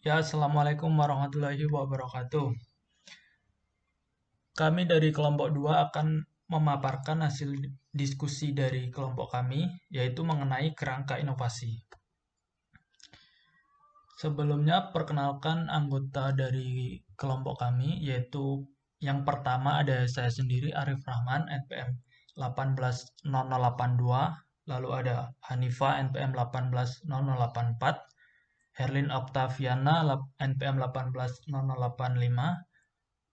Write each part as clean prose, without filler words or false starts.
Ya, Assalamualaikum warahmatullahi wabarakatuh. Kami dari kelompok 2 akan memaparkan hasil diskusi dari kelompok kami, yaitu mengenai kerangka inovasi. Sebelumnya, perkenalkan anggota dari kelompok kami, yaitu yang pertama ada saya sendiri, Arif Rahman, NPM 180082, lalu ada Hanifa, NPM 180084, Herlin Octaviana, NPM 180085,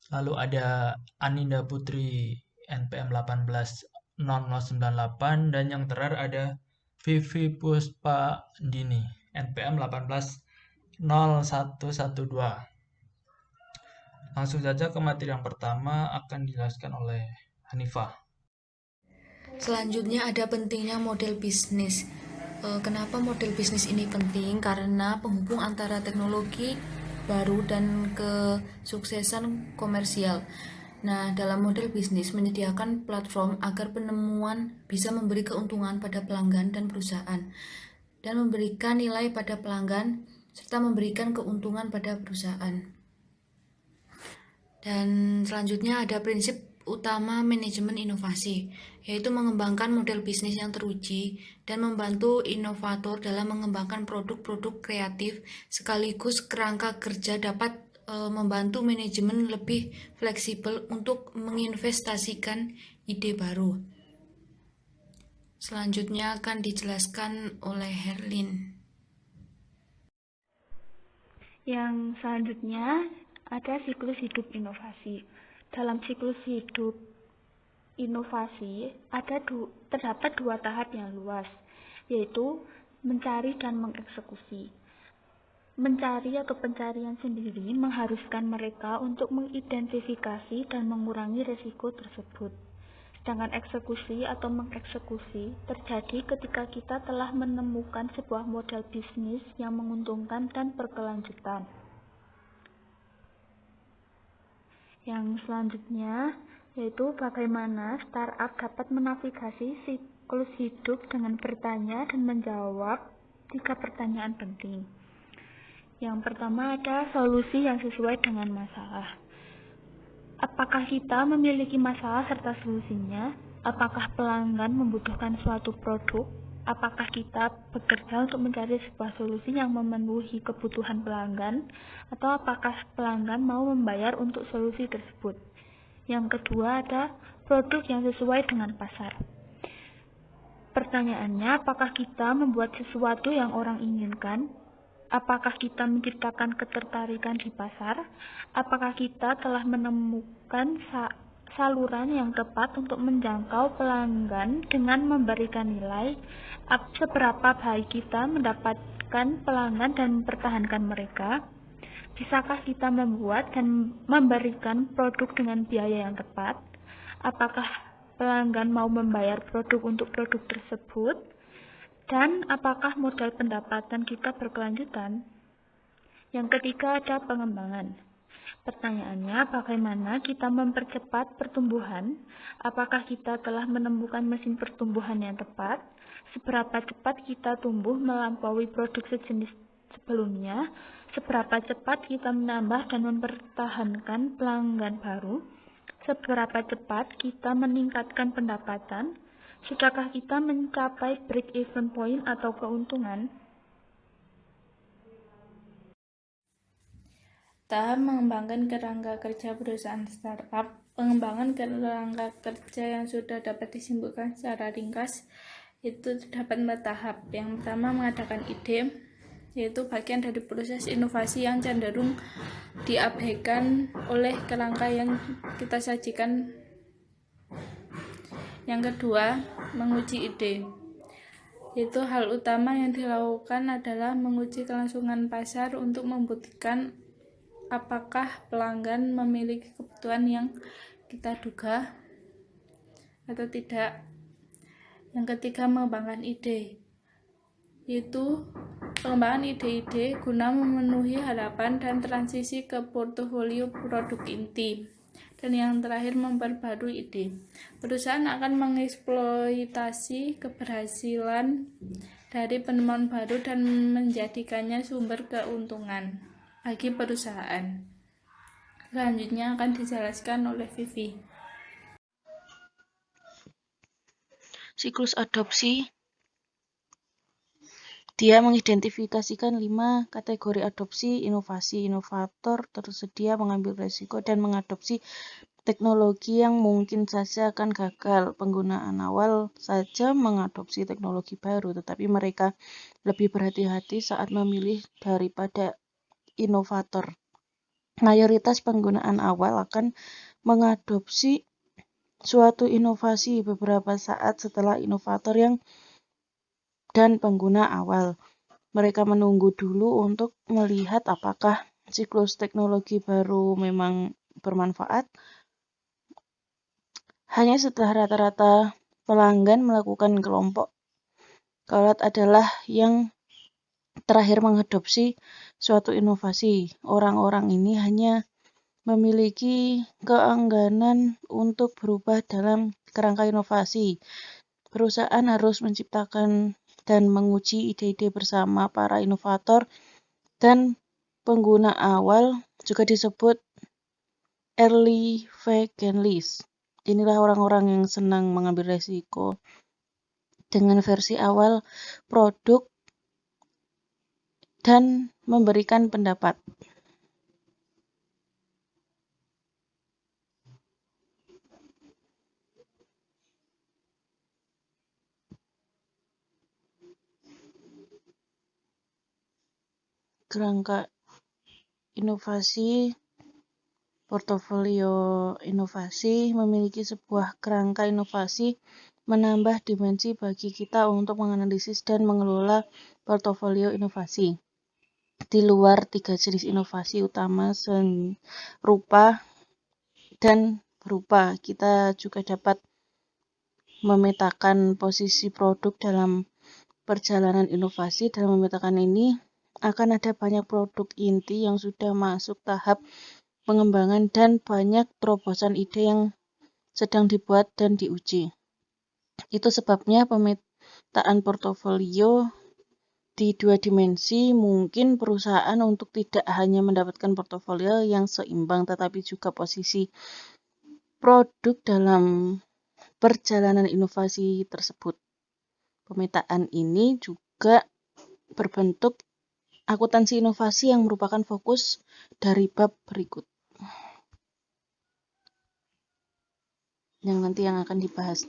lalu ada Aninda Putri NPM 180098, dan yang terakhir ada Vivi Puspa Dini NPM 180112. Langsung saja ke materi yang pertama akan dijelaskan oleh Hanifah. Selanjutnya ada pentingnya model bisnis. Kenapa model bisnis ini penting? Karena penghubung antara teknologi baru dan kesuksesan komersial. Nah, dalam model bisnis menyediakan platform agar penemuan bisa memberi keuntungan pada pelanggan dan perusahaan, dan memberikan nilai pada pelanggan serta memberikan keuntungan pada perusahaan. Dan selanjutnya ada prinsip utama manajemen inovasi, yaitu mengembangkan model bisnis yang teruji dan membantu inovator dalam mengembangkan produk-produk kreatif, sekaligus kerangka kerja dapat membantu manajemen lebih fleksibel untuk menginvestasikan ide baru. Selanjutnya akan dijelaskan oleh Herlin. Yang selanjutnya ada siklus hidup inovasi. Dalam siklus hidup inovasi terdapat dua tahap yang luas, yaitu mencari dan mengeksekusi. Mencari atau pencarian sendiri mengharuskan mereka untuk mengidentifikasi dan mengurangi risiko tersebut. Sedangkan eksekusi atau mengeksekusi terjadi ketika kita telah menemukan sebuah model bisnis yang menguntungkan dan berkelanjutan. Yang selanjutnya yaitu bagaimana startup dapat menavigasi siklus hidup dengan bertanya dan menjawab 3 pertanyaan penting. Yang pertama ada solusi yang sesuai dengan masalah. Apakah kita memiliki masalah serta solusinya? Apakah pelanggan membutuhkan suatu produk? Apakah kita bekerja untuk mencari sebuah solusi yang memenuhi kebutuhan pelanggan? Atau apakah pelanggan mau membayar untuk solusi tersebut? Yang kedua ada produk yang sesuai dengan pasar. Pertanyaannya, apakah kita membuat sesuatu yang orang inginkan? Apakah kita menciptakan ketertarikan di pasar? Apakah kita telah menemukan saluran yang tepat untuk menjangkau pelanggan dengan memberikan nilai? Seberapa baik kita mendapatkan pelanggan dan mempertahankan mereka? Bisakah kita membuat dan memberikan produk dengan biaya yang tepat? Apakah pelanggan mau membayar produk untuk produk tersebut? Dan apakah modal pendapatan kita berkelanjutan? Yang ketiga ada pengembangan. Pertanyaannya, bagaimana kita mempercepat pertumbuhan? Apakah kita telah menemukan mesin pertumbuhan yang tepat? Seberapa cepat kita tumbuh melampaui produk sejenis sebelumnya? Seberapa cepat kita menambah dan mempertahankan pelanggan baru? Seberapa cepat kita meningkatkan pendapatan? Sudahkah kita mencapai break-even point atau keuntungan? Tahap mengembangkan kerangka kerja perusahaan startup. Pengembangan kerangka kerja yang sudah dapat disimpulkan secara ringkas itu terdapat 4 tahap. Yang pertama, mengadakan ide, yaitu bagian dari proses inovasi yang cenderung diabaikan oleh kerangka yang kita sajikan. Yang kedua, menguji ide, yaitu hal utama yang dilakukan adalah menguji kelangsungan pasar untuk membuktikan apakah pelanggan memiliki kebutuhan yang kita duga atau tidak. Yang ketiga, mengembangkan ide, yaitu pengembangan ide-ide guna memenuhi harapan dan transisi ke portofolio produk inti. Dan yang terakhir, memperbarui ide. Perusahaan akan mengeksploitasi keberhasilan dari penemuan baru dan menjadikannya sumber keuntungan. bagi perusahaan. Selanjutnya akan dijelaskan oleh Vivi. Siklus adopsi. Dia mengidentifikasikan 5 kategori adopsi: inovasi, inovator, tersedia, mengambil risiko, dan mengadopsi teknologi yang mungkin saja akan gagal. Penggunaan awal saja mengadopsi teknologi baru, tetapi mereka lebih berhati-hati saat memilih daripada inovator. Mayoritas penggunaan awal akan mengadopsi suatu inovasi beberapa saat setelah inovator dan pengguna awal. Mereka menunggu dulu untuk melihat apakah siklus teknologi baru memang bermanfaat. Hanya setelah rata-rata pelanggan melakukan kelompok Kaulat adalah yang terakhir mengadopsi suatu inovasi. Orang-orang ini hanya memiliki keengganan untuk berubah dalam kerangka inovasi. Perusahaan harus menciptakan dan menguji ide-ide bersama para inovator dan pengguna awal, juga disebut early evangelists. Inilah orang-orang yang senang mengambil resiko dengan versi awal produk dan memberikan pendapat. Kerangka inovasi. Portofolio inovasi memiliki sebuah kerangka inovasi menambah dimensi bagi kita untuk menganalisis dan mengelola portofolio inovasi. Di luar 3 jenis inovasi utama serupa dan berupa, kita juga dapat memetakan posisi produk dalam perjalanan inovasi. Dalam memetakan ini akan ada banyak produk inti yang sudah masuk tahap pengembangan dan banyak terobosan ide yang sedang dibuat dan diuji. Itu sebabnya pemetaan portofolio di 2 dimensi mungkin perusahaan untuk tidak hanya mendapatkan portofolio yang seimbang, tetapi juga posisi produk dalam perjalanan inovasi tersebut. Pemetaan ini juga berbentuk akuntansi inovasi yang merupakan fokus dari bab berikut, yang nanti akan dibahas.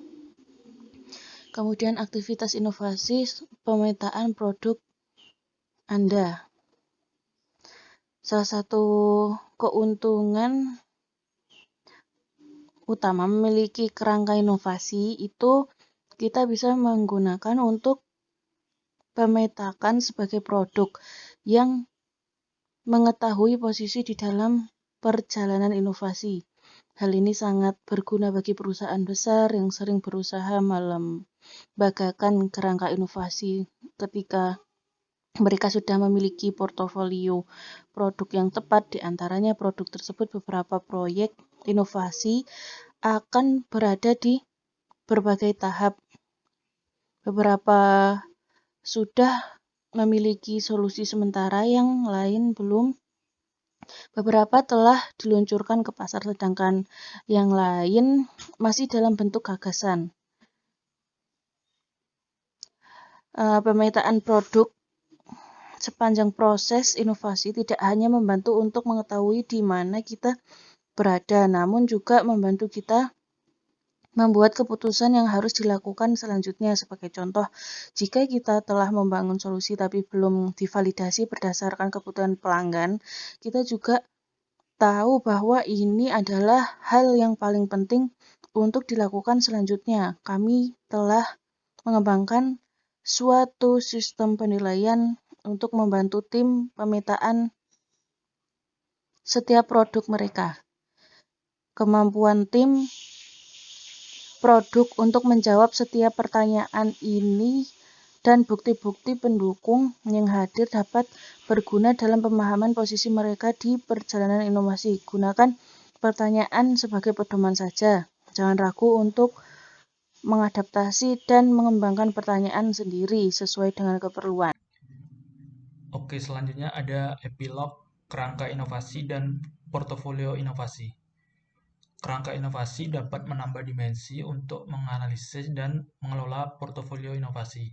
Kemudian aktivitas inovasi, pemetaan produk Anda. Salah satu keuntungan utama memiliki kerangka inovasi itu kita bisa menggunakan untuk memetakan sebagai produk yang mengetahui posisi di dalam perjalanan inovasi. Hal ini sangat berguna bagi perusahaan besar yang sering berusaha melembagakan kerangka inovasi. Ketika mereka sudah memiliki portofolio produk yang tepat, di antaranya produk tersebut, beberapa proyek inovasi akan berada di berbagai tahap. Beberapa sudah memiliki solusi sementara, yang lain belum. Beberapa telah diluncurkan ke pasar, sedangkan yang lain masih dalam bentuk gagasan. Pemetaan produk sepanjang proses inovasi tidak hanya membantu untuk mengetahui di mana kita berada, namun juga membantu kita membuat keputusan yang harus dilakukan selanjutnya. Sebagai contoh, jika kita telah membangun solusi tapi belum divalidasi berdasarkan kebutuhan pelanggan, kita juga tahu bahwa ini adalah hal yang paling penting untuk dilakukan selanjutnya. Kami telah mengembangkan suatu sistem penilaian untuk membantu tim pemetaan setiap produk mereka. Kemampuan tim produk untuk menjawab setiap pertanyaan ini dan bukti-bukti pendukung yang hadir dapat berguna dalam pemahaman posisi mereka di perjalanan inovasi. Gunakan pertanyaan sebagai pedoman saja. Jangan ragu untuk mengadaptasi dan mengembangkan pertanyaan sendiri sesuai dengan keperluan. Oke, selanjutnya ada epilog. kerangka inovasi dan portofolio inovasi. Kerangka inovasi dapat menambah dimensi untuk menganalisis dan mengelola portofolio inovasi,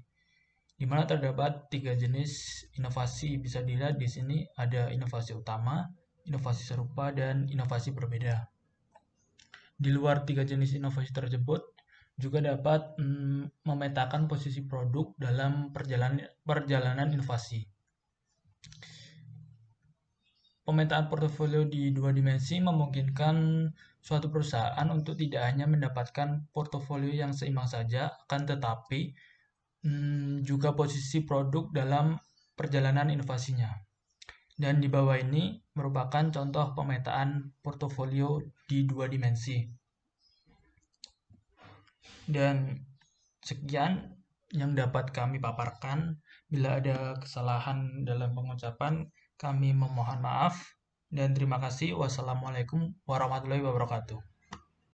di mana terdapat 3 jenis inovasi. Bisa dilihat di sini ada inovasi utama, inovasi serupa, dan inovasi berbeda. Di luar 3 jenis inovasi tersebut, juga dapat memetakan posisi produk dalam perjalanan inovasi. Pemetaan portofolio di 2 dimensi memungkinkan suatu perusahaan untuk tidak hanya mendapatkan portofolio yang seimbang saja, akan tetapi juga posisi produk dalam perjalanan inovasinya. Dan di bawah ini merupakan contoh pemetaan portofolio di 2 dimensi. Dan sekian yang dapat kami paparkan. Bila ada kesalahan dalam pengucapan, kami memohon maaf. Dan terima kasih. Wassalamualaikum warahmatullahi wabarakatuh.